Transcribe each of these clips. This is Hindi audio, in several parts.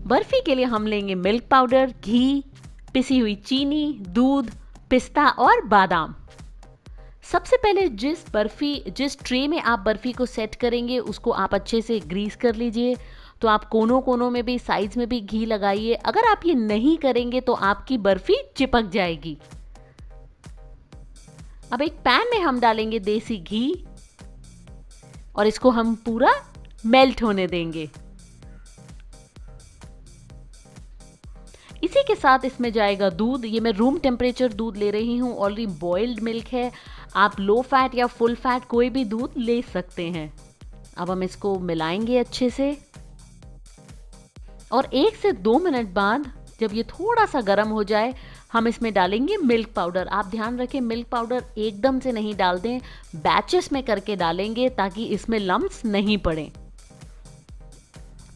बर्फी के लिए हम लेंगे मिल्क पाउडर, घी, पिसी हुई चीनी, दूध, पिस्ता और बादाम। सबसे पहले जिस ट्रे में आप बर्फी को सेट करेंगे उसको आप अच्छे से ग्रीस कर लीजिए। तो आप कोनों कोनों में भी, साइड्स में भी घी लगाइए। अगर आप ये नहीं करेंगे तो आपकी बर्फी चिपक जाएगी। अब एक पैन में हम डालेंगे देसी घी और इसको हम पूरा मेल्ट होने देंगे। इसी के साथ इसमें जाएगा दूध। ये मैं रूम टेम्परेचर दूध ले रही हूँ, ऑलरेडी बॉइल्ड मिल्क है। आप लो फैट या फुल फैट कोई भी दूध ले सकते हैं। अब हम इसको मिलाएंगे अच्छे से और 1 से 2 मिनट बाद जब ये थोड़ा सा गर्म हो जाए हम इसमें डालेंगे मिल्क पाउडर। आप ध्यान रखें मिल्क पाउडर एकदम से नहीं डाल दें, बैचेस में करके डालेंगे ताकि इसमें लम्प्स नहीं पड़े।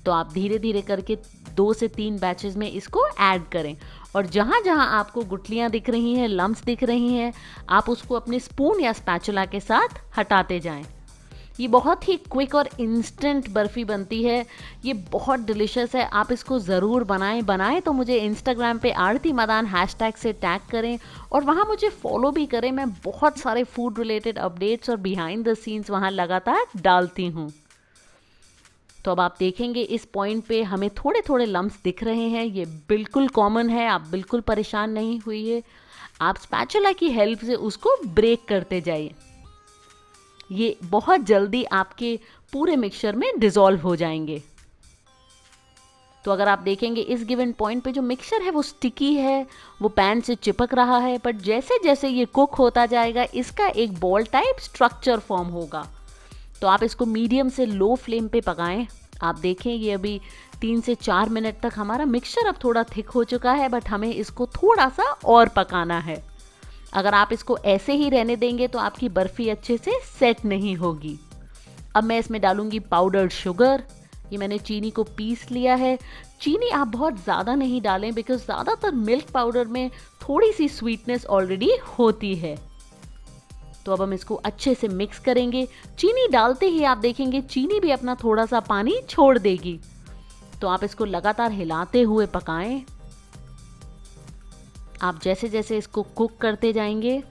तो आप धीरे धीरे करके 2 से 3 बैचेस में इसको ऐड करें और जहाँ जहाँ आपको गुठलियाँ दिख रही हैं, लम्प्स दिख रही हैं, आप उसको अपने स्पून या स्पैचुला के साथ हटाते जाएं। ये बहुत ही क्विक और इंस्टेंट बर्फ़ी बनती है। ये बहुत डिलीशियस है, आप इसको ज़रूर बनाएं तो मुझे इंस्टाग्राम पे आरती मदान हैशटैग से टैग करें और वहाँ मुझे फॉलो भी करें। मैं बहुत सारे फूड रिलेटेड अपडेट्स और बिहाइंड द सीन्स वहाँ लगातार डालती हूँ। तो अब आप देखेंगे इस पॉइंट पे हमें थोड़े थोड़े लम्प्स दिख रहे हैं। ये बिल्कुल कॉमन है, आप बिल्कुल परेशान नहीं हुई। आप स्पैचुला की हेल्प से उसको ब्रेक करते जाइए। ये बहुत जल्दी आपके पूरे मिक्सचर में डिसॉल्व हो जाएंगे। तो अगर आप देखेंगे इस गिवन पॉइंट पे जो मिक्सचर है वो स्टिकी है, वो पैन से चिपक रहा है, बट जैसे जैसे ये कुक होता जाएगा इसका एक बॉल टाइप स्ट्रक्चर फॉर्म होगा। तो आप इसको मीडियम से लो फ्लेम पे पकाएं। आप देखें ये अभी 3 से 4 मिनट तक हमारा मिक्सचर अब थोड़ा थिक हो चुका है, बट हमें इसको थोड़ा सा और पकाना है। अगर आप इसको ऐसे ही रहने देंगे तो आपकी बर्फ़ी अच्छे से सेट नहीं होगी। अब मैं इसमें डालूंगी पाउडर्ड शुगर। ये मैंने चीनी को पीस लिया है। चीनी आप बहुत ज़्यादा नहीं डालें बिकॉज ज़्यादातर मिल्क पाउडर में थोड़ी सी स्वीटनेस ऑलरेडी होती है। तो अब हम इसको अच्छे से मिक्स करेंगे। चीनी डालते ही आप देखेंगे चीनी भी अपना थोड़ा सा पानी छोड़ देगी। तो आप इसको लगातार हिलाते हुए पकाएं। आप जैसे जैसे इसको कुक करते जाएंगे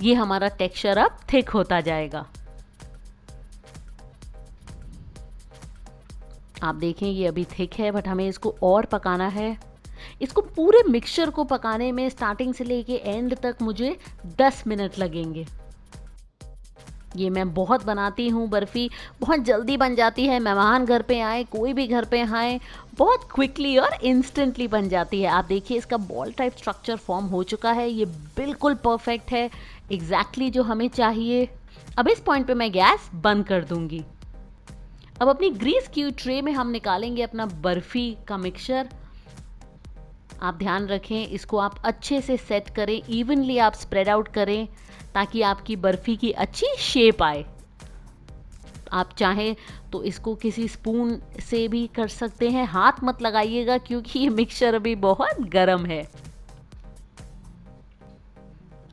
ये हमारा टेक्सचर अब थिक होता जाएगा। आप देखें ये अभी थिक है, बट हमें इसको और पकाना है। इसको पूरे मिक्सचर को पकाने में स्टार्टिंग से लेके एंड तक मुझे 10 मिनट लगेंगे। ये मैं बहुत बनाती हूँ बर्फ़ी, बहुत जल्दी बन जाती है। मेहमान घर पे आए, कोई भी घर पे आए, बहुत क्विकली और इंस्टेंटली बन जाती है। आप देखिए इसका बॉल टाइप स्ट्रक्चर फॉर्म हो चुका है। ये बिल्कुल परफेक्ट है, एग्जैक्टली जो हमें चाहिए। अब इस पॉइंट पे मैं गैस बंद कर दूंगी। अब अपनी ग्रीस की हुई ट्रे में हम निकालेंगे अपना बर्फ़ी का मिक्सचर। आप ध्यान रखें इसको आप अच्छे से सेट करें, इवनली आप स्प्रेड आउट करें ताकि आपकी बर्फ़ी की अच्छी शेप आए। आप चाहें तो इसको किसी स्पून से भी कर सकते हैं, हाथ मत लगाइएगा क्योंकि ये मिक्सचर अभी बहुत गर्म है।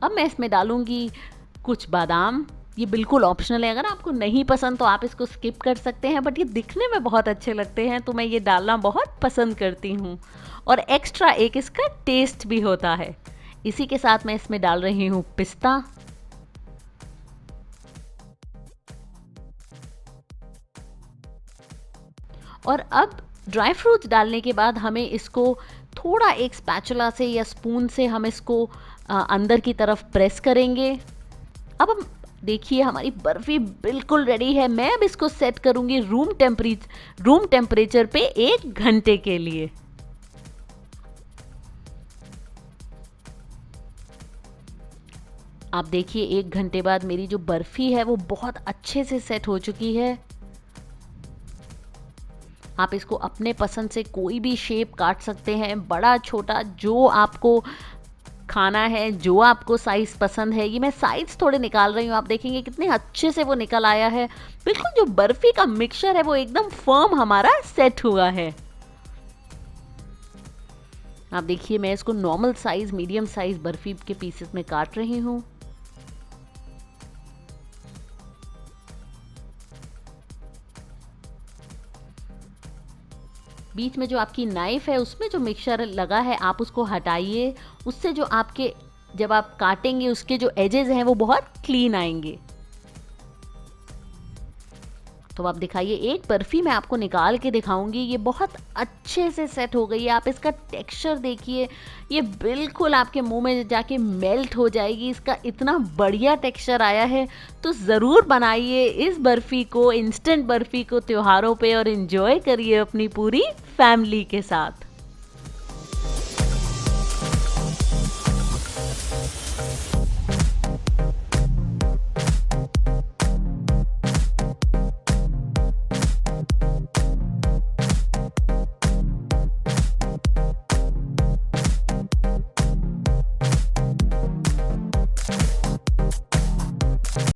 अब मैं इसमें डालूंगी कुछ बादाम। ये बिल्कुल ऑप्शनल है, अगर आपको नहीं पसंद तो आप इसको स्किप कर सकते हैं, बट ये दिखने में बहुत अच्छे लगते हैं तो मैं ये डालना बहुत पसंद करती हूँ और एक्स्ट्रा एक इसका टेस्ट भी होता है। इसी के साथ मैं इसमें डाल रही हूँ पिस्ता। और अब ड्राई फ्रूट्स डालने के बाद हमें इसको थोड़ा एक स्पैचुला से या स्पून से हम इसको अंदर की तरफ प्रेस करेंगे। अब हम देखिए हमारी बर्फ़ी बिल्कुल रेडी है। मैं अब इसको सेट करूंगी रूम टेम्परेचर पे 1 घंटे के लिए। आप देखिए 1 घंटे बाद मेरी जो बर्फ़ी है वो बहुत अच्छे से सेट हो चुकी है। आप इसको अपने पसंद से कोई भी शेप काट सकते हैं, बड़ा छोटा, जो आपको खाना है, जो आपको साइज़ पसंद है। ये मैं साइज़ थोड़े निकाल रही हूँ, आप देखेंगे कितने अच्छे से वो निकल आया है। बिल्कुल जो बर्फ़ी का मिक्सचर है वो एकदम फर्म हमारा सेट हुआ है। आप देखिए मैं इसको normal size, medium size barfi के पीसेस में काट रही हूँ। बीच में जो आपकी नाइफ है उसमें जो मिक्सचर लगा है आप उसको हटाइए, उससे जो आपके जब आप काटेंगे उसके जो एजेस हैं वो बहुत क्लीन आएंगे। तो आप दिखाइए, एक बर्फ़ी मैं आपको निकाल के दिखाऊंगी, ये बहुत अच्छे से सेट हो गई है। आप इसका टेक्सचर देखिए, ये बिल्कुल आपके मुंह में जाके मेल्ट हो जाएगी, इसका इतना बढ़िया टेक्सचर आया है। तो ज़रूर बनाइए इस बर्फ़ी को, इंस्टेंट बर्फ़ी को त्योहारों पे और इन्जॉय करिए अपनी पूरी फैमिली के साथ।